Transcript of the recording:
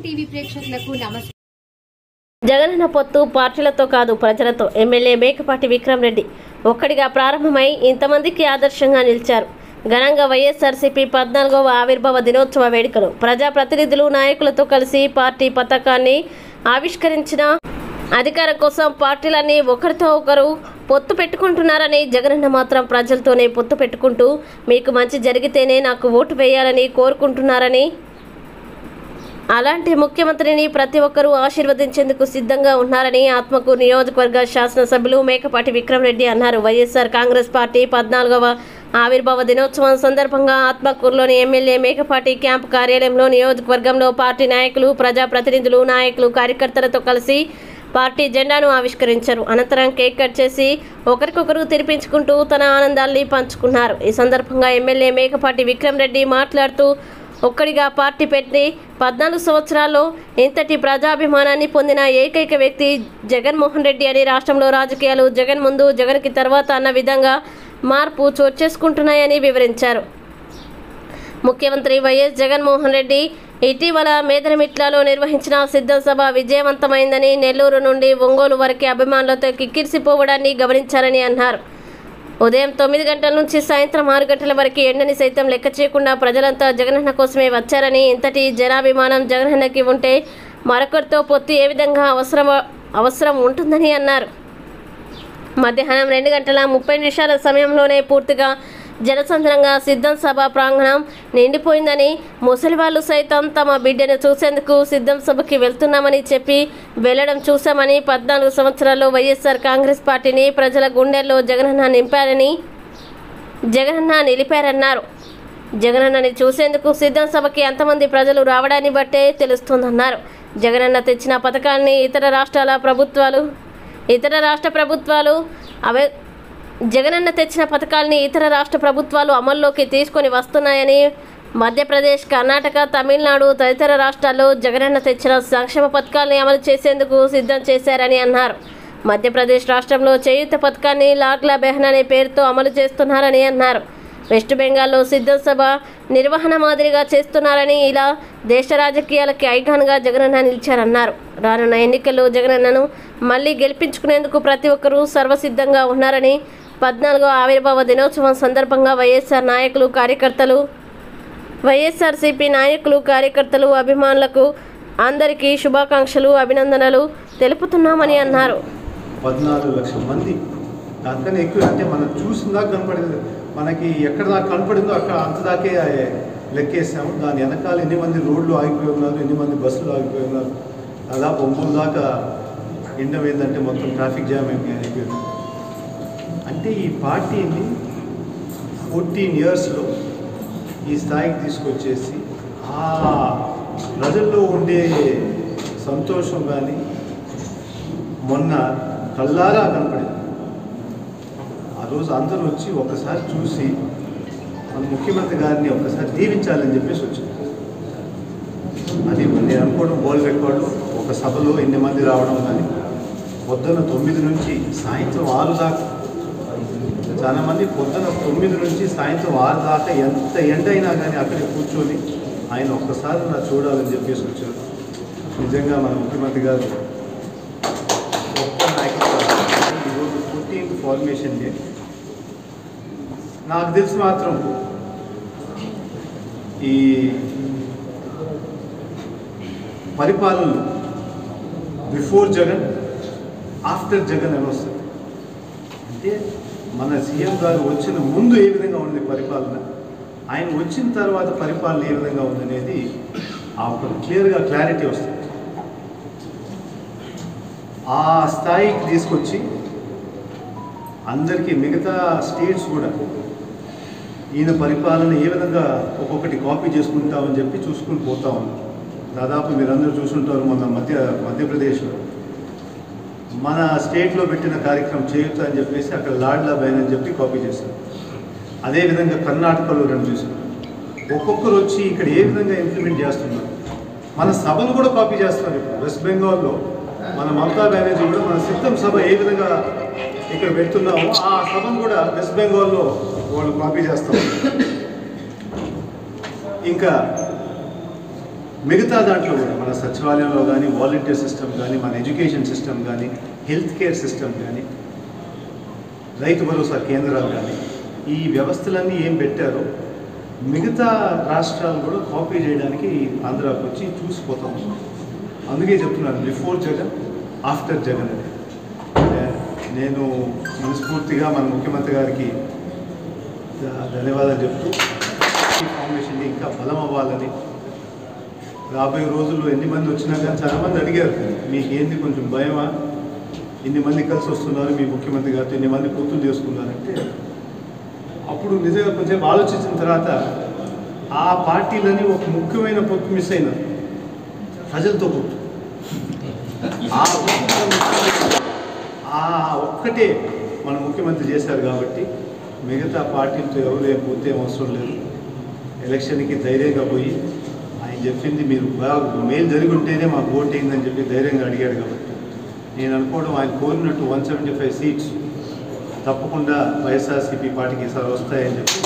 TV ప్రేక్షకులకు నమస్కారం. జగనన్న పొత్తు పార్టీలతో కాదు ప్రజలతో. ఎమ్మెల్యే మేకపాటి విక్రమ్ రెడ్డి ఒక్కడిగా ప్రారంభమై ఇంతమందికి ఆదర్శంగా నిలిచారు. ఘనంగా వైఎస్ఆర్సీపీ 14వ ఆవిర్భావ దినోత్సవ వేడుకలు ప్రజాప్రతినిధులు నాయకులతో కలిసి పార్టీ పతాకాన్ని ఆవిష్కరించిన అధికారం కోసం పార్టీలన్నీ ఒకరితో ఒకరు పొత్తు పెట్టుకుంటున్నారని, జగనన్న మాత్రం ప్రజలతోనే పొత్తు పెట్టుకుంటూ మీకు మంచి జరిగితేనే నాకు ఓటు వేయాలని కోరుకుంటున్నారని, అలాంటి ముఖ్యమంత్రిని ప్రతి ఒక్కరూ ఆశీర్వదించేందుకు సిద్ధంగా ఉన్నారని ఆత్మకూరు నియోజకవర్గ శాసనసభ్యులు మేకపాటి విక్రమ్ రెడ్డి అన్నారు. వైఎస్ఆర్ కాంగ్రెస్ పార్టీ 14వ ఆవిర్భావ దినోత్సవం సందర్భంగా ఆత్మకూరులోని ఎమ్మెల్యే మేకపాటి క్యాంపు కార్యాలయంలో నియోజకవర్గంలో పార్టీ నాయకులు, ప్రజాప్రతినిధులు, నాయకులు, కార్యకర్తలతో కలిసి పార్టీ జెండాను ఆవిష్కరించారు. అనంతరం కేక్ కట్ చేసి ఒకరికొకరు తినిపించుకుంటూ తన ఆనందాల్ని పంచుకున్నారు. ఈ సందర్భంగా ఎమ్మెల్యే మేకపాటి విక్రమ్ రెడ్డి మాట్లాడుతూ, ఒక్కడిగా పార్టీ పెట్టి 14 సంవత్సరాల్లో ఇంతటి ప్రజాభిమానాన్ని పొందిన ఏకైక వ్యక్తి జగన్మోహన్ రెడ్డి అని, రాష్ట్రంలో రాజకీయాలు జగన్ ముందు జగన్కి తర్వాత అన్న విధంగా మార్పు చోటు చేసుకుంటున్నాయని వివరించారు. ముఖ్యమంత్రి వైఎస్ జగన్మోహన్ రెడ్డి ఇటీవల మేదరమిట్లలో నిర్వహించిన సిద్ధం సభ విజయవంతమైందని, నెల్లూరు నుండి ఒంగోలు వరకు అభిమానులతో కిక్కిరిసిపోవడాన్ని గమనించారని అన్నారు. ఉదయం 9 గంటల నుంచి సాయంత్రం 6 గంటల వరకు ఎండని సైతం లెక్క చేయకుండా ప్రజలంతా జగనన్న కోసమే వచ్చారని, ఇంతటి జనాభిమానం జగనన్నకి ఉంటే మరొకరితో పొత్తు ఏ విధంగా అవసరం ఉంటుందని అన్నారు. మధ్యాహ్నం 2 గంటల 30 నిమిషాల సమయంలోనే పూర్తిగా జనసంద్రంగా సిద్ధం సభ ప్రాంగణం నిండిపోయిందని, ముసలి వాళ్ళు సైతం తమ బిడ్డను చూసేందుకు సిద్ధం సభకి వెళ్తున్నామని చెప్పి వెళ్లడం చూశామని, 14 సంవత్సరాల్లో వైఎస్ఆర్ కాంగ్రెస్ పార్టీని ప్రజల గుండెల్లో జగనన్న నిలిపారన్నారు. జగనన్నని చూసేందుకు సిద్ధం సభకి అంతమంది ప్రజలు రావడాన్ని బట్టే తెలుస్తోందన్నారు. జగనన్న తెచ్చిన పథకాన్ని ఇతర రాష్ట్ర ప్రభుత్వాలు జగనన్న తెచ్చిన పథకాలని ఇతర రాష్ట్ర ప్రభుత్వాలు అమల్లోకి తీసుకొని వస్తున్నాయని, మధ్యప్రదేశ్, కర్ణాటక, తమిళనాడు తదితర రాష్ట్రాల్లో జగనన్న తెచ్చిన సంక్షేమ పథకాలని అమలు చేసేందుకు సిద్ధం చేశారని అన్నారు. మధ్యప్రదేశ్ రాష్ట్రంలో చేయూత పథకాన్ని లాడ్లా బెహన్ అనే పేరుతో అమలు చేస్తున్నారని అన్నారు. వెస్ట్ బెంగాల్లో సిద్ధం సభ నిర్వహణ మాదిరిగా చేస్తున్నారని, ఇలా దేశ రాజకీయాలకి ఐకాన్గా జగనన్న నిలిచారన్నారు. రానున్న ఎన్నికల్లో జగనన్నను మళ్లీ గెలిపించుకునేందుకు ప్రతి ఒక్కరూ సర్వసిద్ధంగా ఉన్నారని, 14వ ఆవిర్భావ దినోత్సవం సందర్భంగా వైఎస్ఆర్సీపీ నాయకులు, కార్యకర్తలు, అభిమానులకు అందరికీ శుభాకాంక్షలు, అభినందనలు తెలుపుతున్నామని అన్నారు. 14 లక్షల మంది దానికన్నా ఎక్కువ, అంటే మనం చూసిందాక కనపడింది, మనకి ఎక్కడ దాకా కనపడిందో అక్కడ అంతదాకే లెక్కేసాము. దాని వెనకాల ఎన్ని మంది రోడ్లు ఆగిపోయి ఉన్నారు, ఎన్ని మంది బస్సులు ఆగిపోయి ఉన్నారు, దాదాపు 9 దాకా ఎండం ఏంటంటే మొత్తం ట్రాఫిక్ జామ్ అయిపోయింది. అంటే ఈ పార్టీని 14 ఇయర్స్లో ఈ స్థాయికి తీసుకొచ్చేసి ఆ ప్రజల్లో ఉండే సంతోషం కానీ మొన్న కళ్ళారా కనపడింది. ఆ రోజు అందరూ వచ్చి ఒకసారి చూసి మన ముఖ్యమంత్రి గారిని ఒకసారి దీవించాలని చెప్పేసి వచ్చింది. అది నేను అనుకోవడం వరల్డ్ రికార్డు. ఒక సభలో ఎన్ని మంది రావడం కానీ, పొద్దున్న 9 నుంచి సాయంత్రం 6 దాకా, చాలామంది పొద్దున్న 9 నుంచి సాయంత్రం 6 దాకా ఎంత ఎండ అయినా కానీ అక్కడే కూర్చొని ఆయన ఒక్కసారి నా చూడాలని చెప్పేసి వచ్చారు. నిజంగా మన ముఖ్యమంత్రి గారు గొప్ప నాయకుడు. ఈరోజు 14th ఫార్మేషన్ డే. నాకు తెలిసి మాత్రం ఈ పరిపాలనలు బిఫోర్ జగన్, ఆఫ్టర్ జగన్ అని వస్తుంది. అంటే మన సీఎం గారు వచ్చిన ముందు ఏ విధంగా ఉంది పరిపాలన, ఆయన వచ్చిన తర్వాత పరిపాలన ఏ విధంగా ఉందనేది క్లారిటీ వస్తుంది. ఆ స్థాయికి తీసుకొచ్చి అందరికీ మిగతా స్టేట్స్ కూడా ఈయన పరిపాలన ఏ విధంగా ఒక్కొక్కటి కాపీ చేసుకుంటామని చెప్పి చూసుకుని పోతా ఉన్నారు. దాదాపు మీరందరూ చూసుంటారు, మొన్న మధ్యప్రదేశ్లో మన స్టేట్లో పెట్టిన కార్యక్రమం చేయూత అని చెప్పేసి అక్కడ లాడ్లా బెహన్ అని చెప్పి కాపీ చేశారు. అదేవిధంగా కర్ణాటకలో 2 చూసారు. ఒక్కొక్కరు వచ్చి ఇక్కడ ఏ విధంగా ఇంప్లిమెంట్ చేస్తున్నారు. మన సభను కూడా కాపీ చేస్తున్నారు. ఇప్పుడు వెస్ట్ బెంగాల్లో మన మమతా బెనర్జీ కూడా మన సిద్ధం సభ ఏ విధంగా ఇక్కడ పెడుతున్నామో ఆ సభను కూడా వెస్ట్ బెంగాల్లో వాళ్ళు కాపీ చేస్తారు. ఇంకా మిగతా దాంట్లో కూడా మన సచివాలయంలో కానీ, వాలంటీర్ సిస్టమ్ కానీ, మన ఎడ్యుకేషన్ సిస్టమ్ కానీ, హెల్త్ కేర్ సిస్టమ్ కానీ, రైతు భరోసా కేంద్రాలు కానీ, ఈ వ్యవస్థలన్నీ ఏం పెట్టారో మిగతా రాష్ట్రాలు కూడా కాపీ చేయడానికి ఆంధ్రాకి వచ్చి చూసిపోతాం. అందుకే చెప్తున్నాను, బిఫోర్ జగన్, ఆఫ్టర్ జగన్ అని. నేను మనస్ఫూర్తిగా మన ముఖ్యమంత్రి గారికి ధన్యవాదాలు చెప్తూ ఈ ఫౌండేషన్ని ఇంకా బలం అవ్వాలని, రాబోయే రోజుల్లో ఎన్ని మంది వచ్చినా కానీ చాలామంది అడిగారు, మీకు ఏంది కొంచెం భయమా, ఇన్ని మంది కలిసి వస్తున్నారు మీ ముఖ్యమంత్రి గారితో, ఇన్ని మంది పొత్తులు చేసుకున్నారంటే అప్పుడు నిజంగా కొంచెం ఆలోచించిన తర్వాత ఆ పార్టీలని ఒక ముఖ్యమైన పొత్తు మిస్ అయిన ప్రజలతో పొత్తు, ఆ ఒక్కటే మన ముఖ్యమంత్రి చేశారు. కాబట్టి మిగతా పార్టీలతో ఎవరు ఏం పొత్తు ఏం అవసరం లేదు. ఎలక్షన్కి ధైర్యంగా పోయి ఆయన చెప్పింది మీరు మేలు జరిగి ఉంటేనే మాకు ఓటు అయిందని చెప్పి ధైర్యంగా అడిగాడు. కాబట్టి నేను అనుకోవడం ఆయన కోరినట్టు 175 సీట్స్ తప్పకుండా వైఎస్ఆర్సీపీ పార్టీకి ఈసారి వస్తాయని చెప్పి